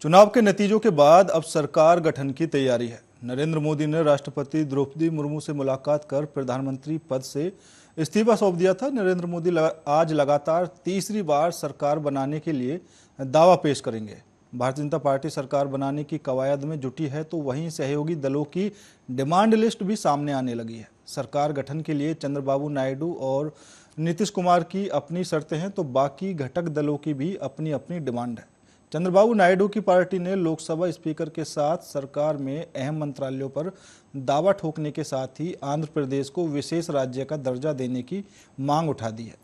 चुनाव के नतीजों के बाद अब सरकार गठन की तैयारी है। नरेंद्र मोदी ने राष्ट्रपति द्रौपदी मुर्मू से मुलाकात कर प्रधानमंत्री पद से इस्तीफा सौंप दिया था। नरेंद्र मोदी आज लगातार तीसरी बार सरकार बनाने के लिए दावा पेश करेंगे। भारतीय जनता पार्टी सरकार बनाने की कवायद में जुटी है, तो वहीं सहयोगी दलों की डिमांड लिस्ट भी सामने आने लगी है। सरकार गठन के लिए चंद्रबाबू नायडू और नीतीश कुमार की अपनी शर्तें हैं, तो बाकी घटक दलों की भी अपनी अपनी डिमांड है। चंद्रबाबू नायडू की पार्टी ने लोकसभा स्पीकर के साथ सरकार में अहम मंत्रालयों पर दावा ठोकने के साथ ही आंध्र प्रदेश को विशेष राज्य का दर्जा देने की मांग उठा दी है।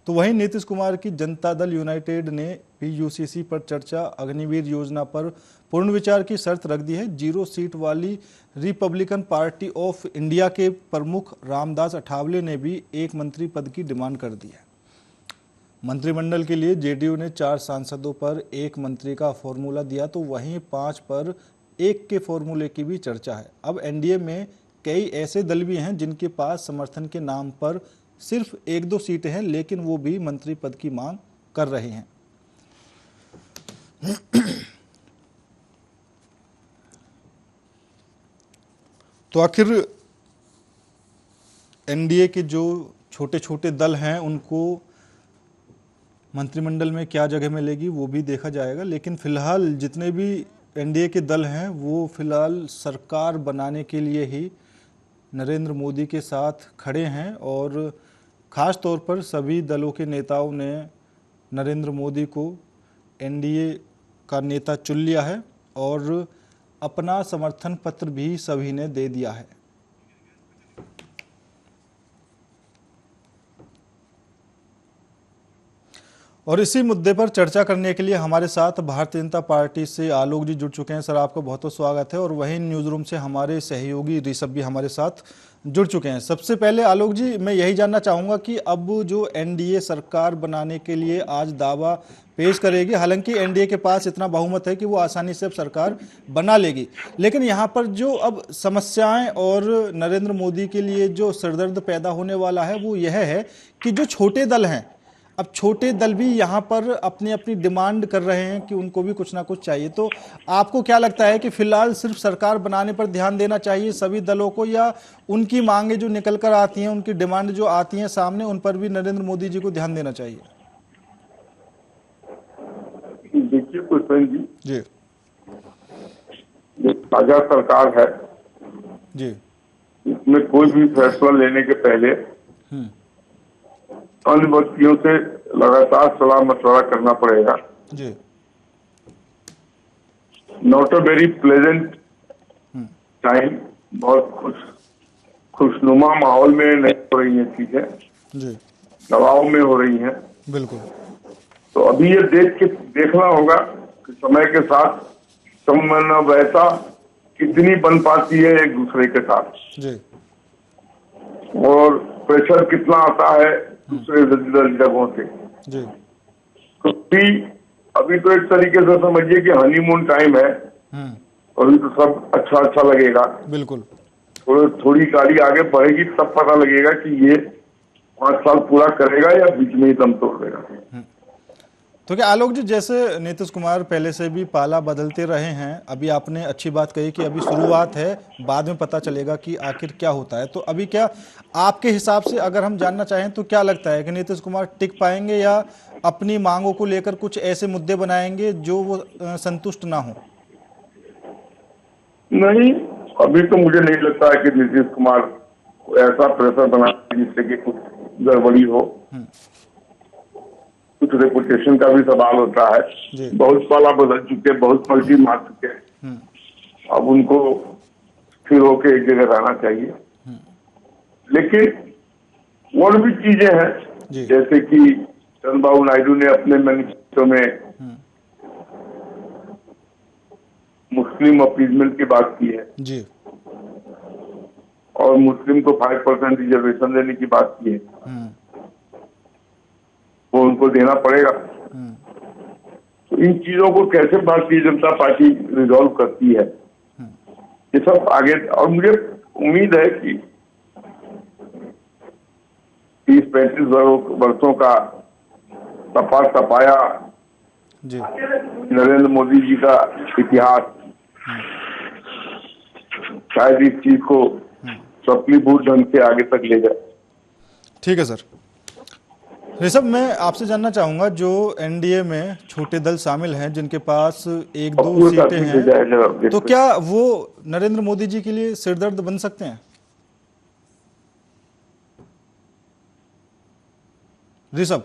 तो वहीं नीतीश कुमार की जनता दल यूनाइटेड ने भी यूसीसी पर चर्चा अग्निवीर योजना पर पुनर्विचार की शर्त रख दी है। 0 सीट वाली रिपब्लिकन पार्टी ऑफ इंडिया के प्रमुख रामदास अठावले ने भी एक मंत्री पद की डिमांड कर दी है। मंत्रिमंडल के लिए जेडीयू ने 4 सांसदों पर 1 मंत्री का फॉर्मूला दिया, तो वहीं 5 पर 1 के फॉर्मूले की भी चर्चा है। अब एनडीए में कई ऐसे दल भी हैं जिनके पास समर्थन के नाम पर सिर्फ 1-2 सीटें हैं, लेकिन वो भी मंत्री पद की मांग कर रहे हैं। तो आखिर एनडीए के जो छोटे छोटे दल हैं उनको मंत्रिमंडल में क्या जगह मिलेगी वो भी देखा जाएगा, लेकिन फिलहाल जितने भी एनडीए के दल हैं वो फिलहाल सरकार बनाने के लिए ही नरेंद्र मोदी के साथ खड़े हैं। और ख़ास तौर पर सभी दलों के नेताओं ने नरेंद्र मोदी को एनडीए का नेता चुन लिया है और अपना समर्थन पत्र भी सभी ने दे दिया है। और इसी मुद्दे पर चर्चा करने के लिए हमारे साथ भारतीय जनता पार्टी से आलोक जी जुड़ चुके हैं। सर, आपका बहुत बहुत स्वागत है। और वहीं न्यूज़ रूम से हमारे सहयोगी ऋषभ भी हमारे साथ जुड़ चुके हैं। सबसे पहले आलोक जी, मैं यही जानना चाहूँगा कि अब जो एनडीए सरकार बनाने के लिए आज दावा पेश करेगी, हालांकि एनडीए के पास इतना बहुमत है कि वो आसानी से अब सरकार बना लेगी, लेकिन यहाँ पर जो अब समस्याएं और नरेंद्र मोदी के लिए जो सिरदर्द पैदा होने वाला है वो यह है कि जो छोटे दल हैं, अब छोटे दल भी यहाँ पर अपनी अपनी डिमांड कर रहे हैं कि उनको भी कुछ ना कुछ चाहिए। तो आपको क्या लगता है कि फिलहाल सिर्फ सरकार बनाने पर ध्यान देना चाहिए सभी दलों को, या उनकी मांगे जो निकल कर आती हैं, उनकी डिमांड जो आती हैं सामने, उन पर भी नरेंद्र मोदी जी को ध्यान देना चाहिए? देखिए पुष्पेंद्र जी, ताजा सरकार है जी, इसमें कोई भी फैसला लेने के पहले अन्य व्यक्तियों से लगातार सलाह मशवरा करना पड़ेगा। जी, not a very pleasant time, बहुत खुशनुमा माहौल में नहीं हो रही है चीजें, जी, दबाव में हो रही हैं। बिल्कुल। तो अभी ये देखना होगा कि समय के साथ समन्वयता कितनी बन पाती है एक दूसरे के साथ, जी, और प्रेशर कितना आता है दूसरे जगहों से। जी, तो अभी तो एक तरीके से समझिए कि हनीमून टाइम है, अभी तो सब अच्छा अच्छा लगेगा। बिल्कुल। थोड़ी गाड़ी आगे बढ़ेगी तब पता लगेगा कि ये 5 साल पूरा करेगा या बीच में ही दम तोड़ देगा। तो क्या आलोक जी, जैसे नीतीश कुमार पहले से भी पाला बदलते रहे हैं, अभी आपने अच्छी बात कही कि अभी शुरुआत है, बाद में पता चलेगा कि आखिर क्या होता है। तो अभी क्या आपके हिसाब से अगर हम जानना चाहें तो क्या लगता है कि नीतीश कुमार टिक पाएंगे या अपनी मांगों को लेकर कुछ ऐसे मुद्दे बनाएंगे जो वो संतुष्ट ना हो? नहीं, अभी तो मुझे नहीं लगता है कि नीतीश कुमार को ऐसा प्रेशर बनाए जिससे कि कुछ गड़बड़ी हो। कुछ रेपुटेशन का भी सवाल होता है। बहुत पाला बदल चुके, बहुत पलटी मार चुके, अब उनको स्थिर होकर एक जगह रहना चाहिए। लेकिन और भी चीजें हैं, जैसे कि चंद्रबाबू नायडू ने अपने मैनिफेस्टो में मुस्लिम अपीजमेंट की बात की है जी, और मुस्लिम को 5% रिजर्वेशन देने की बात की है, वो उनको देना पड़ेगा। तो इन चीजों को कैसे भारतीय जनता पार्टी रिजॉल्व करती है, ये सब आगे। और मुझे उम्मीद है कि 30-35 वर्षों का तपाया जी नरेंद्र मोदी जी का इतिहास शायद इस चीज को सफलीभूत ढंग से आगे तक ले जाए। ठीक है सर। ऋषभ, मैं आपसे जानना चाहूंगा, जो एनडीए में छोटे दल शामिल हैं जिनके पास एक दो सीटें हैं, तो क्या वो नरेंद्र मोदी जी के लिए सिरदर्द बन सकते हैं? ऋषभ।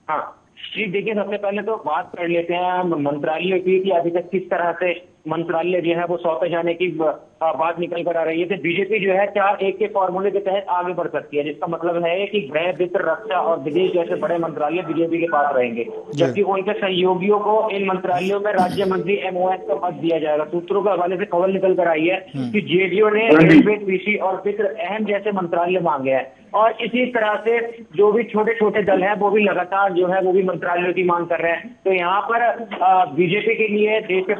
हाँ जी, देखिए सबसे पहले तो बात कर लेते हैं मंत्रालयों की कि अभी तक किस तरह से मंत्रालय जो है वो सौंपे जाने की बात निकल कर आ रही है। तो बीजेपी जो है 4-1 के फॉर्मूले के तहत आगे बढ़ सकती है, जिसका मतलब है कि गृह, वित्त, रक्षा और विदेश जैसे बड़े मंत्रालय बीजेपी के पास रहेंगे, जबकि उनके सहयोगियों को इन मंत्रालयों में राज्य मंत्री MOS का पद दिया जाएगा। सूत्रों के हवाले से खबर निकल कर आई है कि जेडीयू ने रेलवे, कृषि और वित्त अहम जैसे मंत्रालय मांगे हैं, और इसी तरह से जो भी छोटे छोटे दल हैं वो भी लगातार जो है वो भी मंत्रालयों की मांग कर रहे हैं। तो यहाँ पर बीजेपी के लिए, देश के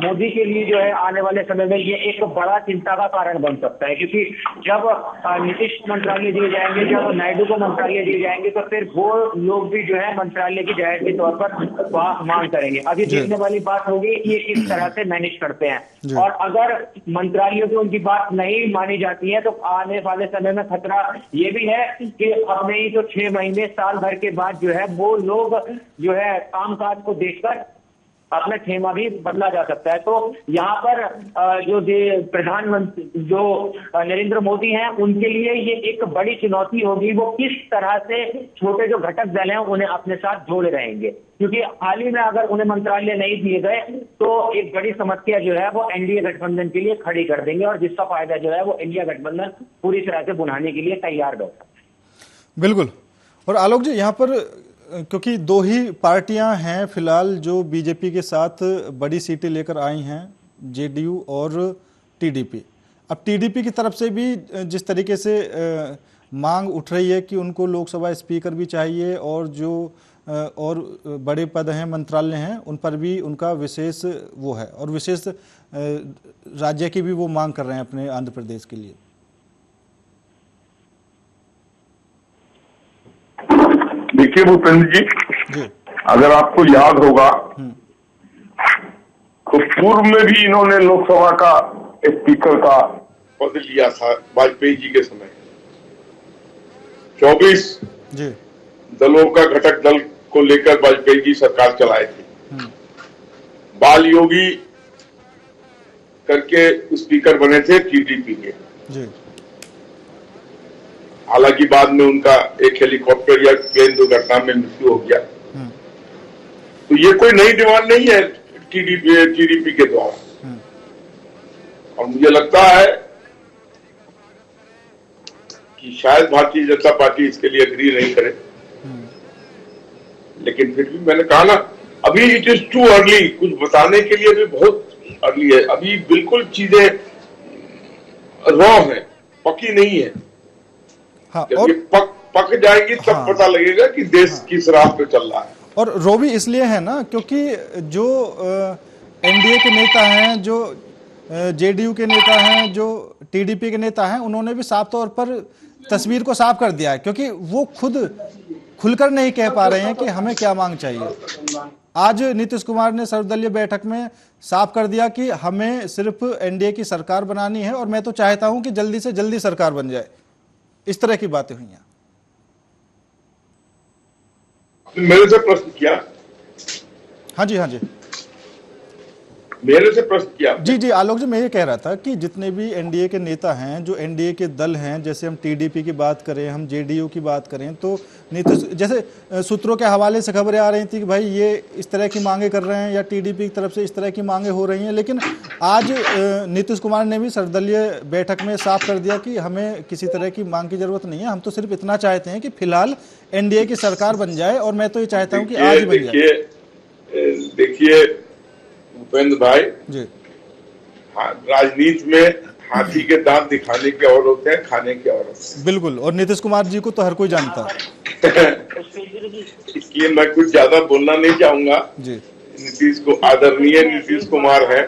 मोदी के लिए जो है आने वाले समय में ये एक बड़ा चिंता का कारण बन सकता है, क्योंकि जब नीतीश मंत्रालय दिए जाएंगे, जब नायडू को मंत्रालय दिए जाएंगे, तो फिर वो लोग भी जो है मंत्रालय की जायज के तौर पर मांग करेंगे। अभी देखने वाली बात होगी कि ये किस तरह से मैनेज करते हैं, और अगर मंत्रालयों की उनकी बात नहीं मानी जाती है तो आने वाले समय में खतरा ये भी है कि अब नहीं तो 6 महीने, साल भर के बाद जो है वो लोग जो है कामकाज को देखकर अपना खेमा भी बदला जा सकता है। तो यहाँ पर जो प्रधानमंत्री जो नरेंद्र मोदी हैं उनके लिए ये एक बड़ी चुनौती होगी, वो किस तरह से छोटे जो घटक दल हैं उन्हें अपने साथ जोड़े रहेंगे, क्योंकि हाल ही में अगर उन्हें मंत्रालय नहीं दिए गए तो एक बड़ी समस्या जो है वो एनडीए गठबंधन के लिए खड़ी कर देंगे, और जिसका फायदा जो है वो इंडिया गठबंधन पूरी तरह से बुनाने के लिए तैयार बैठा। बिल्कुल। और आलोक जी, यहाँ पर क्योंकि 2 ही पार्टियां हैं फिलहाल जो बीजेपी के साथ बड़ी सीटें लेकर आई हैं, जेडीयू और टीडीपी। अब टीडीपी की तरफ से भी जिस तरीके से मांग उठ रही है कि उनको लोकसभा स्पीकर भी चाहिए, और जो और बड़े पद हैं, मंत्रालय हैं, उन पर भी उनका विशेष वो है, और विशेष राज्य की भी वो मांग कर रहे हैं अपने आंध्र प्रदेश के लिए। देखिए भूपेंद्र जी, अगर आपको याद होगा तो पूर्व में भी इन्होंने लोकसभा का स्पीकर का पद लिया था वाजपेयी जी के समय। 24 दलों का घटक दल को लेकर वाजपेयी जी सरकार चलाए थे। बाल योगी करके स्पीकर बने थे टीडीपी के। हालांकि बाद में उनका एक हेलीकॉप्टर या प्लेन दुर्घटना में मृत्यु हो गया। तो ये कोई नई डिमांड नहीं है टीडीपी के द्वारा, और मुझे लगता है कि शायद भारतीय जनता पार्टी इसके लिए एग्री नहीं करे, लेकिन फिर भी मैंने कहा ना, अभी इट इज टू अर्ली, कुछ बताने के लिए भी बहुत अर्ली है। अभी बिल्कुल चीजें रॉ है, पकी नहीं है। हाँ, जब और ये पक जाएगी तब पता लगेगा कि देश किस राह पे चल रहा है। और रो भी इसलिए है ना क्योंकि जो एनडीए के नेता हैं, जो जेडीयू के नेता हैं, जो टीडीपी के नेता हैं, उन्होंने भी साफ तौर पर तस्वीर को साफ कर दिया है, क्योंकि वो खुद खुलकर नहीं कह पा रहे हैं कि हमें क्या मांग चाहिए। आज नीतीश कुमार ने सर्वदलीय बैठक में साफ कर दिया कि हमें सिर्फ एनडीए की सरकार बनानी है, और मैं तो चाहता हूं कि जल्दी से जल्दी सरकार बन जाए। इस तरह की बातें हुई हैं। मेरे से प्रश्न किया? हाँ जी, हाँ जी, मेरे से प्रश्न किया? जी जी आलोक जी, मैं ये कह रहा था कि जितने भी एनडीए के नेता हैं, जो एनडीए के दल हैं, जैसे हम टीडीपी की बात करें, हम जेडीयू की बात करें, तो नीतीश, जैसे सूत्रों के हवाले से खबरें आ रही थी कि भाई ये इस तरह की मांगे कर रहे हैं, या टीडीपी की तरफ से इस तरह की मांगे हो रही हैं, लेकिन आज नीतीश कुमार ने भी सर्वदलीय बैठक में साफ कर दिया कि हमें किसी तरह की मांग की जरूरत नहीं है, हम तो सिर्फ इतना चाहते हैं कि फिलहाल एनडीए की सरकार बन जाए, और मैं तो ये चाहता हूँ कि आज ही बन जाए। देखिए भूपेंद्र भाई जी, राजनीति में हाथी के दांत दिखाने के और होते हैं, खाने के और होते हैं। बिल्कुल, और नीतीश कुमार जी को तो हर कोई जानता है। इसलिए मैं कुछ ज्यादा बोलना नहीं चाहूंगा जी। नीतीश को, आदरणीय नीतीश कुमार है,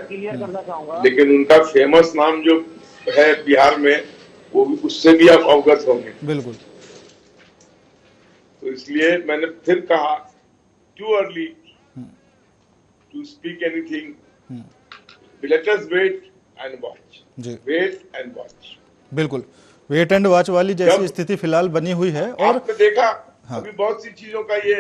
लेकिन उनका फेमस नाम जो है बिहार में, वो उससे भी आप अवगत होंगे। बिल्कुल। तो इसलिए मैंने फिर कहा, too early to speak anything. Let us wait and watch. जी Wait and watch. बिल्कुल, वेट एंड वॉच वाली जैसी स्थिति फिलहाल बनी हुई है। और आपने देखा हाँ। अभी बहुत सी चीजों का ये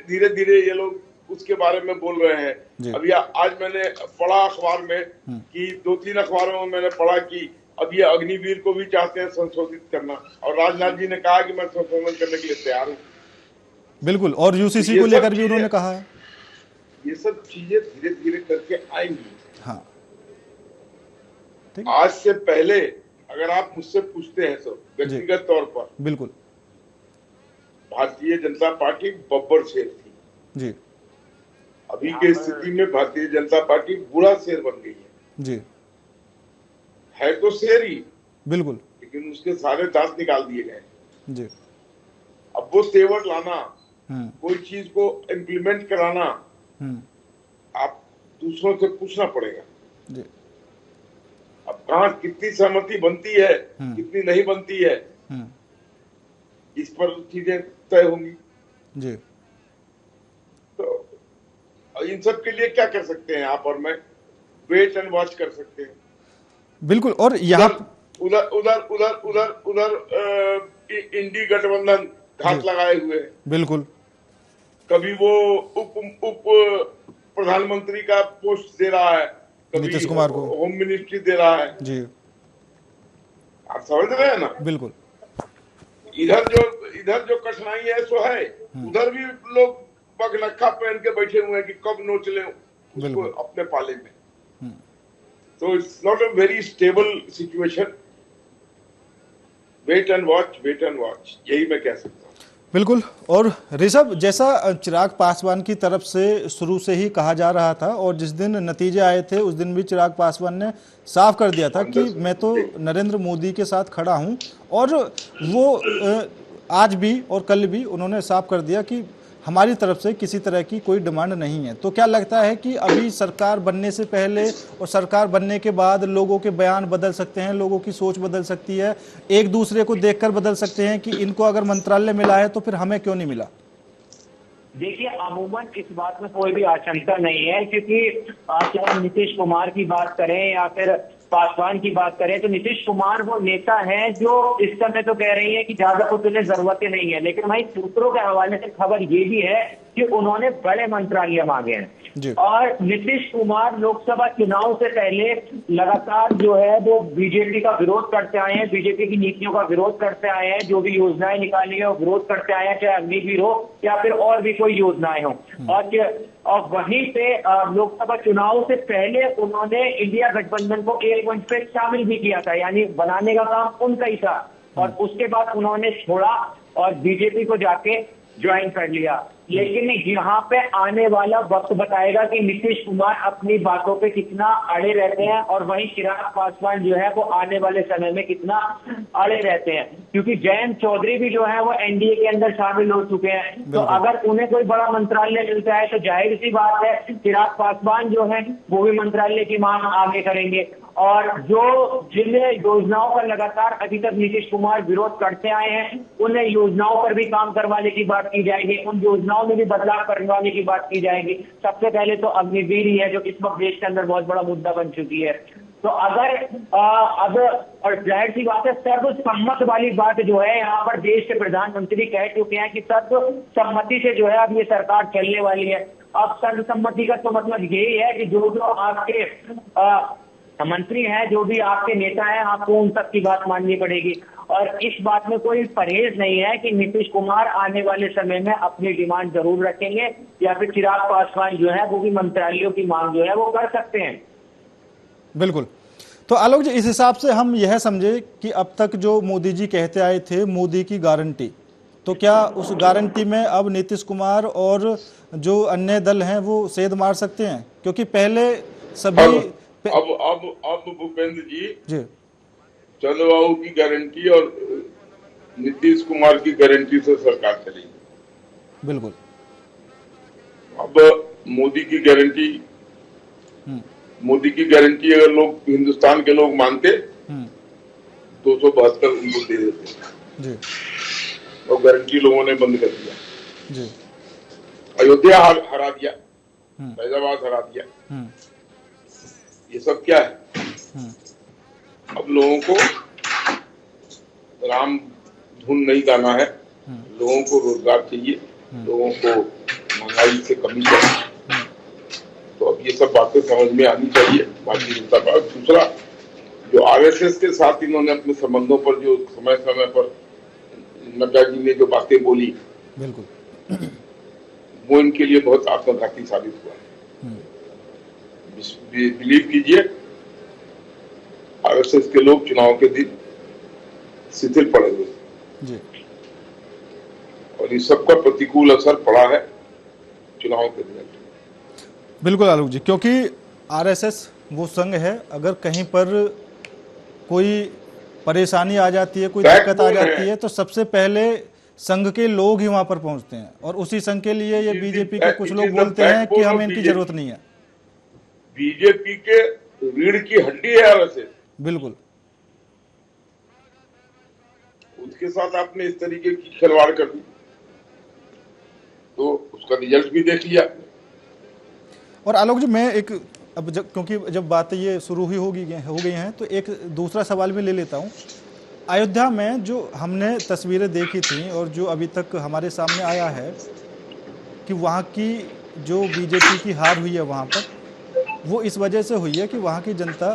धीरे धीरे ये लोग उसके बारे में बोल रहे हैं। अभी आज मैंने पढ़ा अखबार में कि 2-3 अखबारों में मैंने पढ़ा कि अब ये अग्निवीर को भी चाहते हैं संशोधित करना, और राजनाथ जी ने कहा कि मैं संशोधन करने के लिए तैयार हूँ। बिल्कुल, और यूसीसी को लेकर भी उन्होंने कहा है। ये सब चीजें धीरे धीरे करके आएंगी। हाँ, आज से पहले अगर आप मुझसे पूछते हैं सब व्यक्तिगत तौर पर, बिल्कुल, भारतीय जनता पार्टी बब्बर शेर थी जी। अभी के स्थिति में भारतीय जनता पार्टी बुरा शेर बन गई है जी। है तो शेर ही, बिल्कुल, लेकिन उसके सारे दांत निकाल दिए गए जी। अब वो तेवर लाना, कोई चीज को इम्प्लीमेंट कराना, आप दूसरों से पूछना पड़ेगा जी। अब कहाँ कितनी सहमति बनती है, कितनी नहीं बनती है, इस पर चीजें तय होंगी। जी। तो इन सब के लिए क्या कर सकते हैं आप और मैं? वेट एंड वॉच कर सकते हैं। बिल्कुल, और यहाँ उधर उधर उधर उधर उधर इंडी गठबंधन घात लगाए हुए है। बिल्कुल, कभी वो उप प्रधानमंत्री का पोस्ट दे रहा है, कभी नीतीश कुमार को होम मिनिस्ट्री दे रहा है जी। आप समझ रहे हैं ना? बिल्कुल, इधर जो कठिनाई है सो है, उधर भी लोग पगनखा पहन के बैठे हुए हैं कि कब नोच ले उसको अपने पाले में। तो it's not a very stable situation. Wait and watch, wait and watch, यही मैं कह सकता हूँ। बिल्कुल। और ऋषभ, जैसा चिराग पासवान की तरफ से शुरू से ही कहा जा रहा था, और जिस दिन नतीजे आए थे उस दिन भी चिराग पासवान ने साफ कर दिया था कि मैं तो नरेंद्र मोदी के साथ खड़ा हूं, और वो आज भी और कल भी उन्होंने साफ कर दिया कि हमारी तरफ से किसी तरह की कोई डिमांड नहीं है। तो क्या लगता है कि अभी सरकार बनने से पहले और सरकार बनने के बाद लोगों के बयान बदल सकते हैं, लोगों की सोच बदल सकती है, एक दूसरे को देखकर बदल सकते हैं कि इनको अगर मंत्रालय मिला है तो फिर हमें क्यों नहीं मिला? देखिए, अमूमन इस बात में कोई भी आशंका नहीं है, क्योंकि चाहे नीतीश कुमार की बात करें या फिर पासवान की बात करें, तो नीतीश कुमार वो नेता है जो इस समय तो कह रही है कि ज्यादा कुछ उन्हें जरूरत ही नहीं है, लेकिन भाई सूत्रों के हवाले से खबर ये भी है कि उन्होंने बड़े मंत्रालय मांगे हैं। और नीतीश कुमार लोकसभा चुनाव से पहले लगातार जो है वो बीजेपी का विरोध करते आए हैं, बीजेपी की नीतियों का विरोध करते आए हैं, जो भी योजनाएं निकाली है वो विरोध करते आए हैं, चाहे अग्निवीर हो या फिर और भी कोई योजनाएं हो। और वहीं पे लोकसभा चुनाव से पहले उन्होंने इंडिया गठबंधन को एक मंच पे शामिल भी किया था, यानी बनाने का काम उनका ही था, और उसके बाद उन्होंने छोड़ा और बीजेपी को जाके ज्वाइन कर लिया। लेकिन यहाँ पे आने वाला वक्त बताएगा कि नीतीश कुमार अपनी बातों पे कितना अड़े रहते हैं, और वहीं चिराग पासवान जो है वो आने वाले समय में कितना अड़े रहते हैं, क्योंकि जयंत चौधरी भी जो है वो एनडीए के अंदर शामिल हो चुके हैं। तो अगर उन्हें कोई बड़ा मंत्रालय मिलता है तो जाहिर सी बात है चिराग पासवान जो है वो भी मंत्रालय की मांग आगे करेंगे। और जिन योजनाओं का लगातार अभी तक नीतीश कुमार विरोध करते आए हैं, उन योजनाओं पर भी काम करवाने की बात की जाएगी, उन योजनाओं में भी बदलाव करवाने की बात की जाएगी। सबसे पहले तो अग्निवीर ही है जो इस वक्त देश के अंदर बहुत बड़ा मुद्दा बन चुकी है। तो अगर अब और जाहिर सी बात है, सर्वसम्मत वाली बात जो है यहाँ पर देश के प्रधानमंत्री कह चुके हैं कि सर्वसम्मति से जो है अब ये सरकार चलने वाली है। अब सर्वसम्मति का तो मतलब यही है कि जो आपके मंत्री हैं, जो भी आपके नेता हैं, आपको उन सब की बात माननी पड़ेगी। और इस बात में कोई परहेज नहीं है कि नीतीश कुमार आने वाले समय में अपनी डिमांड जरूर रखेंगे, या फिर चिराग पासवान जो है वो भी मंत्रालयों की मांग जो है वो कर सकते हैं। बिल्कुल। तो आलोक जी, इस हिसाब से हम यह समझे कि अब तक जो मोदी जी कहते आए थे मोदी की गारंटी, तो क्या उस गारंटी में अब नीतीश कुमार और जो अन्य दल हैं वो सेध मार सकते हैं? क्योंकि पहले सभी अब भूपेंद्र जी चंद्रबाबू की गारंटी और नीतीश कुमार की गारंटी से सरकार चलेगी। बिल्कुल। अब मोदी की गारंटी अगर लोग हिंदुस्तान के लोग मानते 272 उनको दे देते जी, और गारंटी लोगों ने बंद कर दिया जी। अयोध्या हरा दिया, फैजाबाद हरा दिया। ये सब क्या है? अब लोगों को राम धुन नहीं गाना है, लोगों को रोजगार चाहिए, लोगों को महंगाई से कमी चाहिए। तो अब ये सब बातें समझ में आनी चाहिए भारतीय जनता पार्टी। दूसरा, जो आरएसएस के साथ इन्होंने अपने संबंधों पर जो समय समय पर नड्डा जी ने जो बातें बोली, बिल्कुल, वो इनके लिए बहुत आत्मघाती साबित हुआ है। बिलीव कीजिए, आरएसएस के लोग चुनाव के दिन शिथिल पड़े हुए जी, और इस सबका प्रतिकूल असर पड़ा है चुनाव के रिजल्ट। बिल्कुल आलोक जी, क्योंकि आरएसएस वो संघ है, अगर कहीं पर कोई परेशानी आ जाती है, कोई दिक्कत आ जाती है, तो सबसे पहले संघ के लोग ही वहां पर पहुंचते हैं। और उसी संघ के लिए ये बीजेपी के कुछ लोग बोलते हैं कि हमें इनकी जरूरत नहीं है। बीजेपी के रीढ़ की हड्डी है आरएसएस। बिल्कुल, उसके साथ आपने इस तरीके की खिलवाड़ कर दी तो उसका रिजल्ट भी देख लिया। और आलोक जी, मैं एक अब क्योंकि जब बातें ये शुरू ही हो गई हैं, तो एक दूसरा सवाल भी ले लेता हूँ। अयोध्या में जो हमने तस्वीरें देखी थी और जो अभी तक हमारे सामने आया है कि वहाँ की जो बीजेपी की हार हुई है वहाँ पर, वो इस वजह से हुई है कि वहाँ की जनता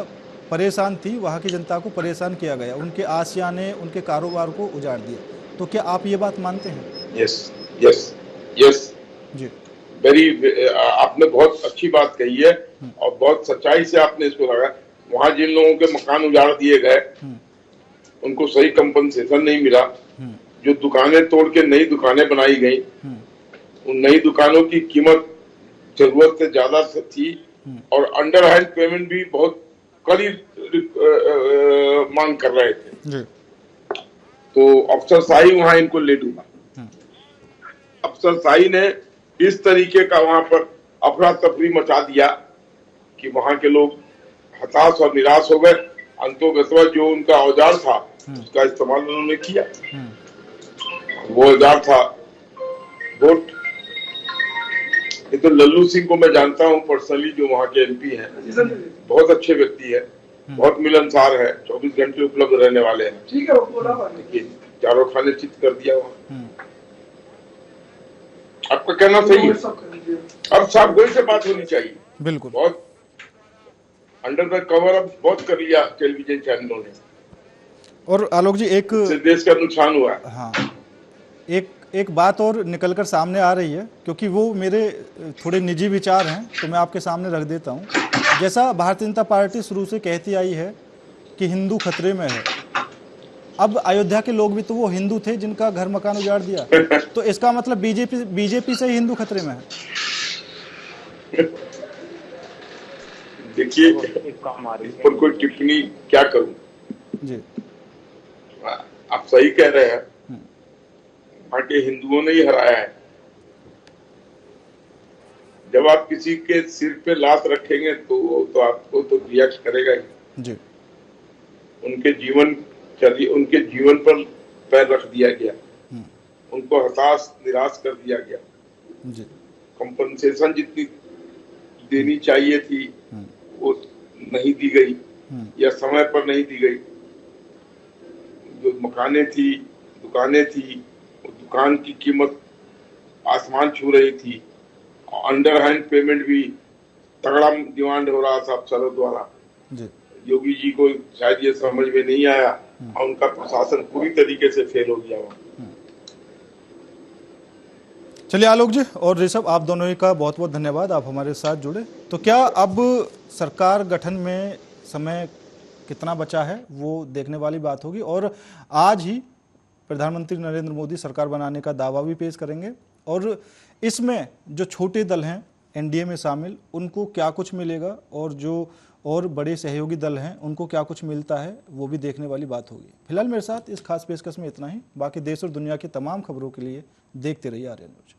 परेशान थी, वहाँ की जनता को परेशान किया गया, उनके आशियाने, उनके कारोबार को उजाड़ दिया। तो क्या आप ये बात मानते हैं? यस यस यस जी, आपने बहुत अच्छी बात कही है और बहुत सच्चाई से आपने इसको लगाया। वहाँ जिन लोगों के मकान उजाड़ दिए गए, उनको सही कंपनसेशन नहीं मिला। जो दुकानें तोड़ के नई दुकानें बनाई गई, उन नई दुकानों की कीमत जरूरत से ज्यादा थी और अंडर हैंड पेमेंट भी बहुत कड़ी मांग कर रहे थे जी, तो अफसरशाही वहां इनको ले डूबा। अफसरशाही ने इस तरीके का वहां पर अफरा तफरी मचा दिया कि वहां के लोग हताश और निराश हो गए। अंतोगत्वा जो उनका औजार था उसका इस्तेमाल उन्होंने किया। वो औजार था वोट। ये तो लल्लू सिंह को मैं जानता हूं पर्सनली, जो वहां के एमपी हैं, बहुत अच्छे व्यक्ति है, बहुत मिलनसार है, 24 घंटे उपलब्ध रहने वाले हैं। ठीक है, लेकिन चारों खाने चित कर दिया वहां। आपका कहना सही है, अब साफ गोई से बात होनी चाहिए। बिल्कुल, बहुत अंडर द कवर अब बहुत कर लिया टेलीविजन चैनलों ने। और आलोक जी, एक देश का नुकसान हुआ है। हाँ, एक बात और निकलकर सामने आ रही है, क्योंकि वो मेरे थोड़े निजी विचार हैं, तो मैं आपके सामने रख देता हूँ। जैसा भारतीय जनता पार्टी शुरू से कहती आई है कि हिंदू खतरे में है, अब अयोध्या के लोग भी तो वो हिंदू थे जिनका घर मकान उजाड़ दिया, तो इसका मतलब बीजेपी से ही हिंदू खतरे में है। देखिए, इस पर कोई टिप्पणी क्या करूं जी। आप सही कह रहे हैं, वहां के हिंदुओं ने ही हराया है। जब आप किसी के सिर पे लात रखेंगे तो आपको तो रिएक्ट करेगा ही जी। उनके जीवन पर पैर रख दिया गया, उनको हताश निराश कर दिया गया जी। कंपनसेशन जितनी देनी चाहिए थी वो नहीं दी गई या समय पर नहीं दी गई। जो मकानें थी, दुकानें थी, वो दुकान की कीमत आसमान छू रही थी। अंडर हैंड पेमेंट भी तगड़ा डिमांड हो रहा था अफसरों द्वारा जी। योगी जी को शायद ये समझ में नहीं आया और उनका प्रशासन पूरी तरीके से फेल हो गया वहां। चलिए आलोक जी और ऋषभ, आप दोनों ही का बहुत बहुत धन्यवाद, आप हमारे साथ जुड़े। तो क्या अब सरकार गठन में समय कितना बचा है वो देखने वाली बात होगी, और आज ही प्रधानमंत्री नरेंद्र मोदी सरकार बनाने का दावा भी पेश करेंगे, और इसमें जो छोटे दल हैं एनडीए में शामिल, उनको क्या कुछ मिलेगा और जो और बड़े सहयोगी दल हैं उनको क्या कुछ मिलता है, वो भी देखने वाली बात होगी। फिलहाल मेरे साथ इस खास पेशकश में इतना ही। बाकी देश और दुनिया की तमाम खबरों के लिए देखते रहिए आर्यन न्यूज।